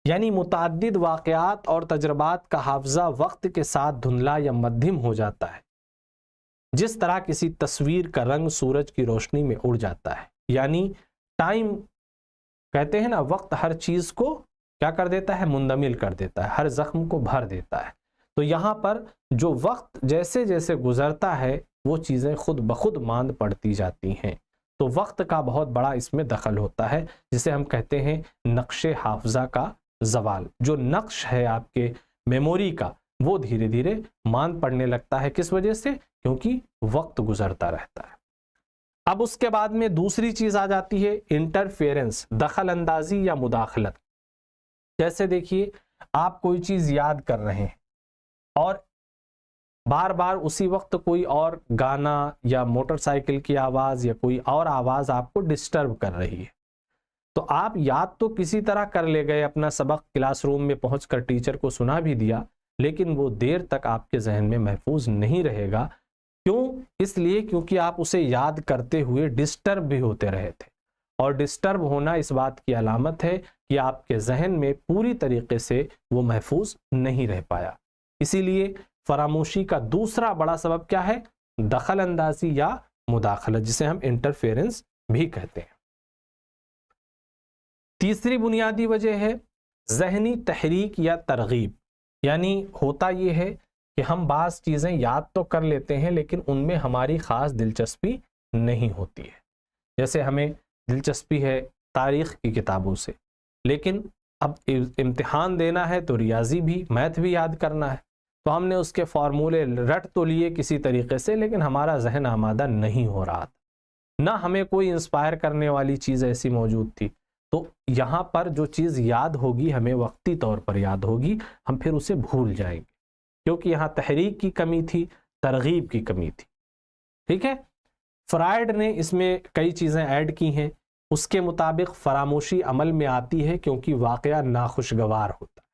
यानी मुतअद्दिद वाक़यात और तजर्बात का हाफजा वक्त के साथ धुंधला या मध्यम हो जाता है, जिस तरह किसी तस्वीर का रंग सूरज की रोशनी में उड़ जाता है। यानी टाइम, कहते हैं ना, वक्त हर चीज़ को क्या कर देता है, मुंदमिल कर देता है, हर जख्म को भर देता है। तो यहाँ पर जो वक्त जैसे जैसे गुजरता है वो चीज़ें खुद ब खुद मांद पड़ती जाती हैं। तो वक्त का बहुत बड़ा इसमें दखल होता है, जिसे हम कहते हैं नक्शे हाफजा का जवाल। जो नक्श है आपके मेमोरी का, वो धीरे धीरे मांद पड़ने लगता है। किस वजह से? क्योंकि वक्त गुजरता रहता है। अब उसके बाद में दूसरी चीज़ आ जाती है इंटरफेरेंस, दखल अंदाजी या मुदाखलत। जैसे देखिए, आप कोई चीज़ याद कर रहे हैं और बार बार उसी वक्त कोई और गाना या मोटरसाइकिल की आवाज़ या कोई और आवाज़ आपको डिस्टर्ब कर रही है। तो आप याद तो किसी तरह कर ले गए, अपना सबक क्लासरूम में पहुंचकर टीचर को सुना भी दिया, लेकिन वो देर तक आपके जहन में महफूज नहीं रहेगा। क्यों? इसलिए क्योंकि आप उसे याद करते हुए डिस्टर्ब भी होते रहे थे, और डिस्टर्ब होना इस बात की अलामत है कि आपके जहन में पूरी तरीके से वो महफूज नहीं रह पाया। इसीलिए फरामोशी का दूसरा बड़ा सबब क्या है? दखल अंदाजी या मुदाखलत, जिसे हम इंटरफेरेंस भी कहते हैं। तीसरी बुनियादी वजह है जहनी तहरीक या तरगीब। यानी होता ये है कि हम बाज़ चीज़ें याद तो कर लेते हैं, लेकिन उनमें हमारी ख़ास दिलचस्पी नहीं होती है। जैसे हमें दिलचस्पी है तारीख़ की किताबों से, लेकिन अब इम्तिहान देना है तो रियाजी भी, मैथ भी याद करना है, तो हमने उसके फार्मूले रट तो लिए किसी तरीके से, लेकिन हमारा जहन आमादा नहीं हो रहा था, ना हमें कोई इंस्पायर करने वाली चीज़ ऐसी मौजूद थी। तो यहाँ पर जो चीज़ याद होगी हमें वक्ती तौर पर याद होगी, हम फिर उसे भूल जाएंगे, क्योंकि यहाँ तहरीक की कमी थी, तरगीब की कमी थी। ठीक है, फ्रायड ने इसमें कई चीज़ें ऐड की हैं। उसके मुताबिक फरामोशी अमल में आती है क्योंकि वाक़या नाखुशगवार होता है।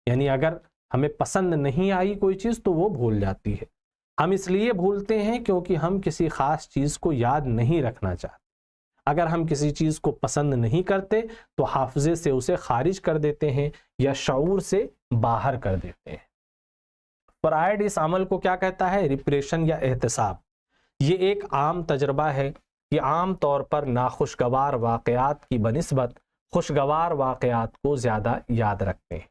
यानी अगर हमें पसंद नहीं आई कोई चीज़ तो वो भूल जाती है। हम इसलिए भूलते हैं क्योंकि हम किसी ख़ास चीज़ को याद नहीं रखना चाहते। अगर हम किसी चीज़ को पसंद नहीं करते तो हाफजे से उसे खारिज कर देते हैं या शऊर से बाहर कर देते हैं। फ्रायड इस अमल को क्या कहता है? रिप्रेशन या एहतसाब। ये एक आम तजर्बा है कि आम तौर पर नाखुशगवार वाक़यात की बनिस्बत खुशगवार वाक़यात को ज़्यादा याद रखते हैं।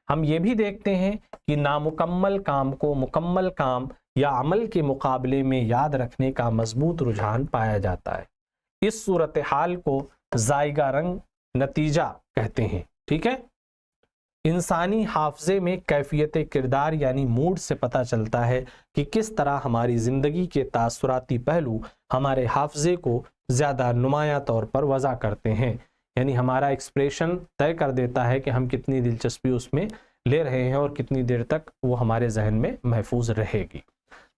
हम ये भी देखते हैं कि नामुकम्मल काम को मुकम्मल काम या अमल के मुकाबले में याद रखने का मजबूत रुझान पाया जाता है। इस सूरत हाल को जायगा रंग नतीजा कहते हैं। ठीक है, इंसानी हाफजे में कैफियत किरदार यानी मूड से पता चलता है कि किस तरह हमारी ज़िंदगी के तासुराती पहलू हमारे हाफजे को ज़्यादा नुमाया तौर पर वज़ा करते हैं। यानी हमारा एक्सप्रेशन तय कर देता है कि हम कितनी दिलचस्पी उसमें ले रहे हैं और कितनी देर तक वो हमारे जहन में महफूज रहेगी।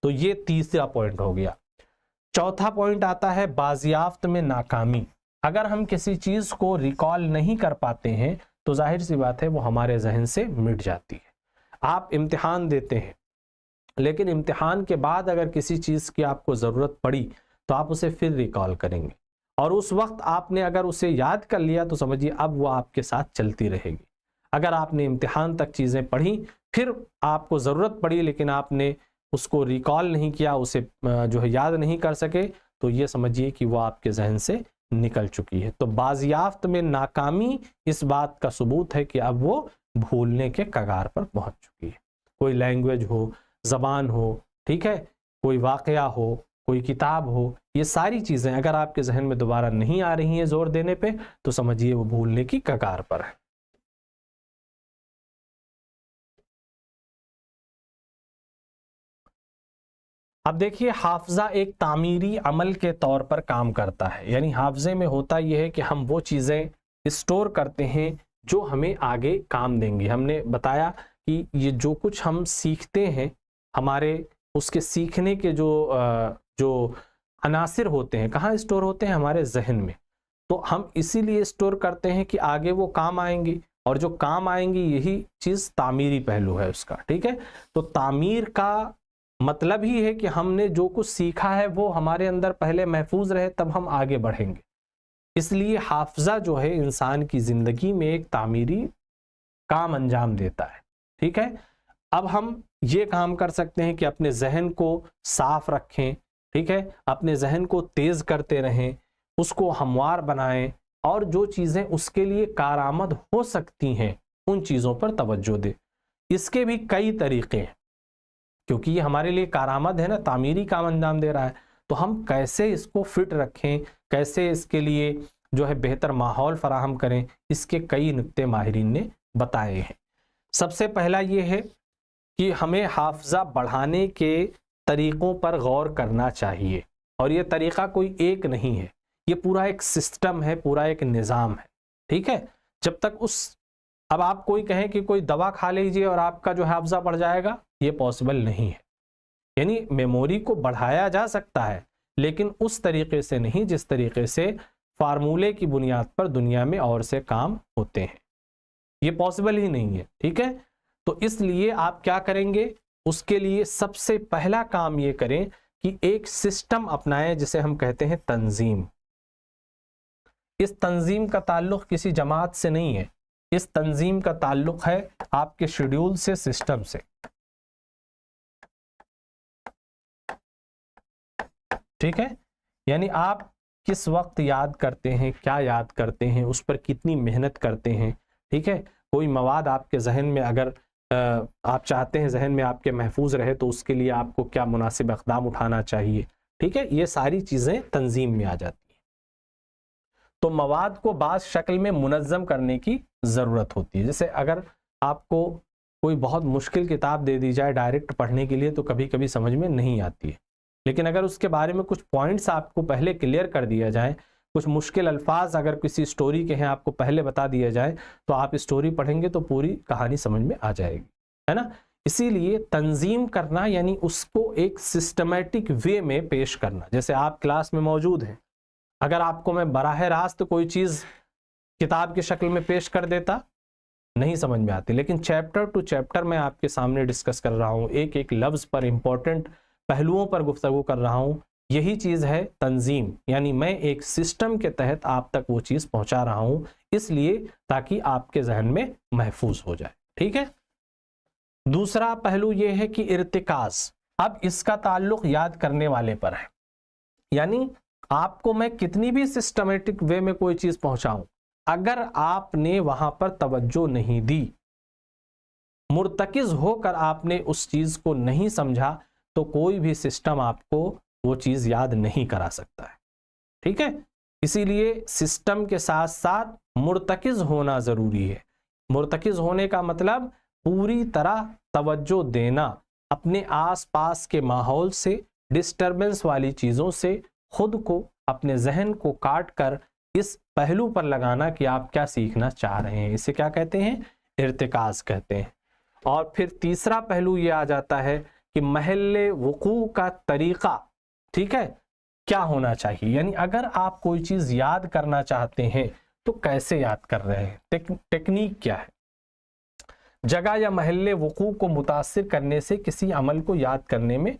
तो ये तीसरा पॉइंट हो गया। चौथा पॉइंट आता है बाजियाफ्त में नाकामी। अगर हम किसी चीज़ को रिकॉल नहीं कर पाते हैं तो जाहिर सी बात है वो हमारे जहन से मिट जाती है। आप इम्तिहान देते हैं, लेकिन इम्तिहान के बाद अगर किसी चीज़ की आपको ज़रूरत पड़ी तो आप उसे फिर रिकॉल करेंगे, और उस वक्त आपने अगर उसे याद कर लिया तो समझिए अब वो आपके साथ चलती रहेगी। अगर आपने इम्तिहान तक चीज़ें पढ़ी, फिर आपको ज़रूरत पड़ी लेकिन आपने उसको रिकॉल नहीं किया, उसे जो है याद नहीं कर सके, तो ये समझिए कि वो आपके जहन से निकल चुकी है। तो बाजियाफ्त में नाकामी इस बात का सबूत है कि अब वो भूलने के कगार पर पहुंच चुकी है। कोई लैंग्वेज हो, ज़बान हो, ठीक है, कोई वाक़या हो, कोई किताब हो, ये सारी चीज़ें अगर आपके जहन में दोबारा नहीं आ रही हैं जोर देने पे, तो समझिए वो भूलने की कगार पर है। अब देखिए, हाफजा एक तामीरी अमल के तौर पर काम करता है। यानी हाफजे में होता यह है कि हम वो चीज़ें स्टोर करते हैं जो हमें आगे काम देंगी। हमने बताया कि ये जो कुछ हम सीखते हैं, हमारे उसके सीखने के जो अनासिर होते हैं कहाँ स्टोर होते हैं? हमारे जहन में। तो हम इसीलिए स्टोर करते हैं कि आगे वो काम आएंगी, और जो काम आएंगी यही चीज़ तामीरी पहलू है उसका। ठीक है, तो तामीर का मतलब ही है कि हमने जो कुछ सीखा है वो हमारे अंदर पहले महफूज रहे, तब हम आगे बढ़ेंगे। इसलिए हाफजा जो है इंसान की जिंदगी में एक तामीरी काम अंजाम देता है। ठीक है, अब हम ये काम कर सकते हैं कि अपने जहन को साफ रखें, ठीक है, अपने जहन को तेज करते रहें, उसको हमवार बनाएं, और जो चीजें उसके लिए कारआमद हो सकती हैं उन चीजों पर तवज्जो दे। इसके भी कई तरीके हैं, क्योंकि ये हमारे लिए कारआमद है ना, तामीरी काम अंजाम दे रहा है, तो हम कैसे इसको फिट रखें, कैसे इसके लिए जो है बेहतर माहौल फराहम करें, इसके कई नुक्ते माहिरीन ने बताए हैं। सबसे पहला ये है कि हमें हाफजा बढ़ाने के तरीक़ों पर गौर करना चाहिए, और ये तरीक़ा कोई एक नहीं है, ये पूरा एक सिस्टम है, पूरा एक निज़ाम है। ठीक है, जब तक अब आप कोई कहें कि कोई दवा खा लीजिए और आपका जो हाफजा बढ़ जाएगा, ये पॉसिबल नहीं है। यानी मेमोरी को बढ़ाया जा सकता है, लेकिन उस तरीके से नहीं जिस तरीके से फार्मूले की बुनियाद पर दुनिया में और से काम होते हैं, ये पॉसिबल ही नहीं है। ठीक है, तो इसलिए आप क्या करेंगे, उसके लिए सबसे पहला काम ये करें कि एक सिस्टम अपनाएं जिसे हम कहते हैं तंजीम। इस तंजीम का ताल्लुक किसी जमात से नहीं है, इस तंजीम का ताल्लुक है आपके शेड्यूल से, सिस्टम से। ठीक है, यानी आप किस वक्त याद करते हैं, क्या याद करते हैं, उस पर कितनी मेहनत करते हैं। ठीक है, कोई मवाद आपके जहन में अगर आप चाहते हैं जहन में आपके महफूज रहे, तो उसके लिए आपको क्या मुनासिब इक़दाम उठाना चाहिए। ठीक है, ये सारी चीज़ें तंजीम में आ जाती हैं। तो मवाद को बाज़ शक्ल में मुनज़्ज़म करने की ज़रूरत होती है। जैसे अगर आपको कोई बहुत मुश्किल किताब दे दी जाए डायरेक्ट पढ़ने के लिए, तो कभी कभी समझ में नहीं आती है, लेकिन अगर उसके बारे में कुछ पॉइंट्स आपको पहले क्लियर कर दिया जाए, कुछ मुश्किल अल्फाज अगर किसी स्टोरी के हैं आपको पहले बता दिया जाए, तो आप स्टोरी पढ़ेंगे तो पूरी कहानी समझ में आ जाएगी, है ना। इसीलिए तंजीम करना यानी उसको एक सिस्टमेटिक वे में पेश करना। जैसे आप क्लास में मौजूद हैं, अगर आपको मैं बराह रास्त कोई चीज़ किताब की शक्ल में पेश कर देता, नहीं समझ में आती, लेकिन चैप्टर टू चैप्टर मैं आपके सामने डिस्कस कर रहा हूँ, एक एक लफ्ज़ पर इंपॉर्टेंट पहलुओं पर गुफ्तगू कर रहा हूँ, यही चीज़ है तंजीम। यानी मैं एक सिस्टम के तहत आप तक वो चीज़ पहुँचा रहा हूँ, इसलिए ताकि आपके जहन में महफूज हो जाए। ठीक है, दूसरा पहलू ये है कि इर्तिकाज़। अब इसका ताल्लुक याद करने वाले पर है, यानी आपको मैं कितनी भी सिस्टमेटिक वे में कोई चीज़ पहुँचाऊँ, अगर आपने वहाँ पर तवज्जो नहीं दी, मुर्तकिज़ होकर आपने उस चीज़ को नहीं समझा, तो कोई भी सिस्टम आपको वो चीज़ याद नहीं करा सकता है। ठीक है, इसीलिए सिस्टम के साथ साथ मुर्तकिज़ होना ज़रूरी है। मुर्तकिज़ होने का मतलब पूरी तरह तवज्जो देना, अपने आसपास के माहौल से, डिस्टर्बेंस वाली चीज़ों से खुद को, अपने जहन को काट कर इस पहलू पर लगाना कि आप क्या सीखना चाह रहे हैं। इसे क्या कहते हैं, इर्तिकाज़ कहते हैं। और फिर तीसरा पहलू ये आ जाता है कि महल्ले वुकू का तरीक़ा, ठीक है, क्या होना चाहिए। यानी अगर आप कोई चीज़ याद करना चाहते हैं तो कैसे याद कर रहे हैं, टेक्निक क्या है। जगह या महल्ले वुकू को मुतासिर करने से किसी अमल को याद करने में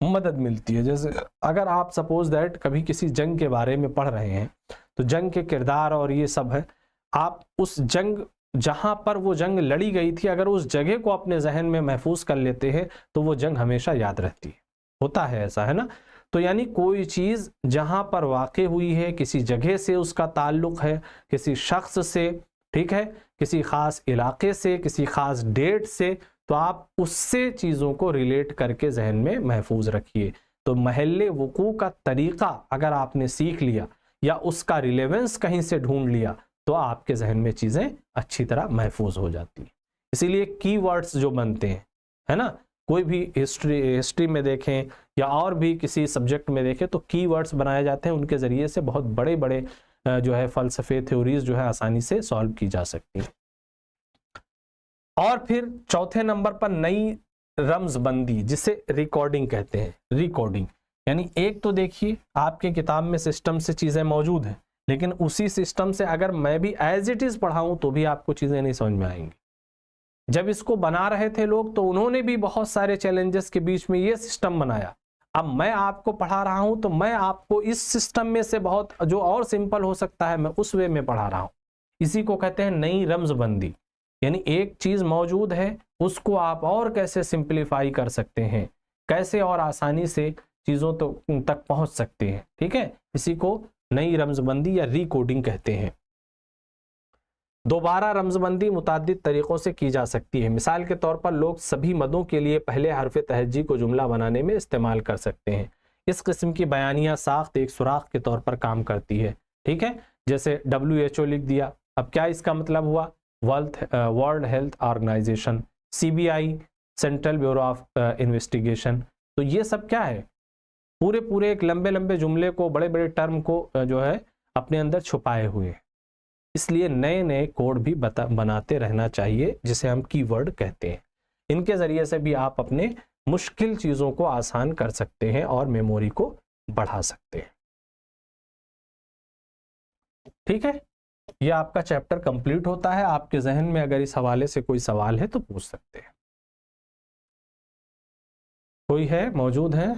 मदद मिलती है। जैसे अगर आप सपोज दैट कभी किसी जंग के बारे में पढ़ रहे हैं, तो जंग के किरदार और ये सब है, आप उस जंग जहाँ पर वो जंग लड़ी गई थी, अगर उस जगह को अपने जहन में महफूज कर लेते हैं तो वो जंग हमेशा याद रहती है। होता है ऐसा, है ना। तो यानी कोई चीज़ जहाँ पर वाक़ई हुई है, किसी जगह से उसका ताल्लुक़ है, किसी शख्स से, ठीक है, किसी ख़ास इलाके से, किसी ख़ास डेट से, तो आप उससे चीज़ों को रिलेट करके जहन में महफूज रखिए। तो महल्ले वुकू का तरीक़ा अगर आपने सीख लिया या उसका रिलेवेंस कहीं से ढूंढ लिया, तो आपके जहन में चीज़ें अच्छी तरह महफूज हो जाती हैं। इसीलिए कीवर्ड्स जो बनते हैं, है ना, कोई भी हिस्ट्री में देखें या और भी किसी सब्जेक्ट में देखें, तो कीवर्ड्स बनाए जाते हैं, उनके ज़रिए से बहुत बड़े बड़े जो है फ़लसफ़े, थ्योरीज जो है आसानी से सॉल्व की जा सकती हैं। और फिर चौथे नंबर पर नई रमज़बंदी, जिसे रिकॉर्डिंग कहते हैं। रिकॉर्डिंग यानी एक तो देखिए आपके किताब में सिस्टम से चीज़ें मौजूद हैं, लेकिन उसी सिस्टम से अगर मैं भी एज इट इज़ पढ़ाऊँ तो भी आपको चीज़ें नहीं समझ में आएंगी। जब इसको बना रहे थे लोग तो उन्होंने भी बहुत सारे चैलेंजेस के बीच में ये सिस्टम बनाया। अब मैं आपको पढ़ा रहा हूं तो मैं आपको इस सिस्टम में से बहुत जो और सिंपल हो सकता है मैं उस वे में पढ़ा रहा हूं। इसी को कहते हैं नई रमजबंदी, यानी एक चीज मौजूद है उसको आप और कैसे सिंप्लीफाई कर सकते हैं, कैसे और आसानी से चीजों तक पहुंच सकते हैं। ठीक है, इसी को नई रमजबंदी या रीकोडिंग कहते हैं। दोबारा रमजबंदी मुताद्दिद तरीक़ों से की जा सकती है। मिसाल के तौर पर लोग सभी मदों के लिए पहले हरफ तहज्जी को जुमला बनाने में इस्तेमाल कर सकते हैं। इस किस्म की बयानिया साख्त एक सुराख के तौर पर काम करती है। ठीक है, जैसे WHO लिख दिया, अब क्या इसका मतलब हुआ? World health organisation, CBI, central bureau of investigation. तो ये सब क्या है? पूरे एक लंबे लंबे जुमले को, बड़े बड़े टर्म को जो है अपने अंदर छुपाए हुए। इसलिए नए नए कोड भी बनाते रहना चाहिए, जिसे हम कीवर्ड कहते हैं। इनके ज़रिए से भी आप अपने मुश्किल चीज़ों को आसान कर सकते हैं और मेमोरी को बढ़ा सकते हैं। ठीक है, यह आपका चैप्टर कंप्लीट होता है। आपके जहन में अगर इस हवाले से कोई सवाल है तो पूछ सकते हैं। कोई है, मौजूद है?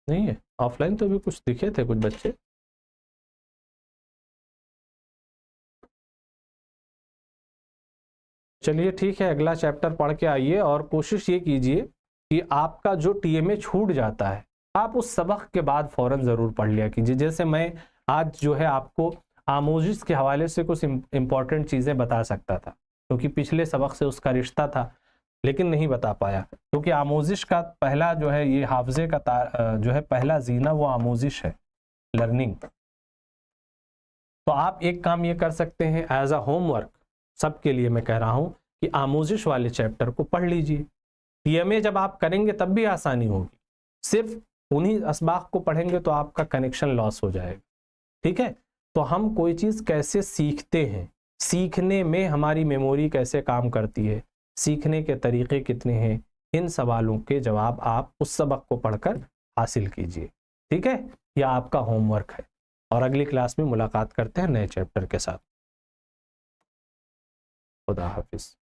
नहीं है? ऑफलाइन तो भी कुछ दिखे थे कुछ बच्चे। चलिए ठीक है, अगला चैप्टर पढ़ के आइए और कोशिश ये कीजिए कि आपका जो TMA छूट जाता है आप उस सबक के बाद फौरन ज़रूर पढ़ लिया कीजिए। जैसे मैं आज जो है आपको आमोजिश के हवाले से कुछ इम्पॉर्टेंट चीज़ें बता सकता था, क्योंकि पिछले सबक से उसका रिश्ता था, लेकिन नहीं बता पाया, क्योंकि आमोजिश का पहला जो है ये हाफजे का जो है पहला जीना वो आमोजिश है, लर्निंग। तो आप एक काम ये कर सकते हैं एज अ होमवर्क, सबके लिए मैं कह रहा हूं कि आमोजिश वाले चैप्टर को पढ़ लीजिए। TMA जब आप करेंगे तब भी आसानी होगी, सिर्फ उन्हीं असबाक को पढ़ेंगे तो आपका कनेक्शन लॉस हो जाएगा। ठीक है, तो हम कोई चीज़ कैसे सीखते हैं, सीखने में हमारी मेमोरी कैसे काम करती है, सीखने के तरीके कितने हैं, इन सवालों के जवाब आप उस सबक को पढ़कर हासिल कीजिए। ठीक है, यह आपका होमवर्क है और अगली क्लास में मुलाकात करते हैं नए चैप्टर के साथ। खुदा हाफिज।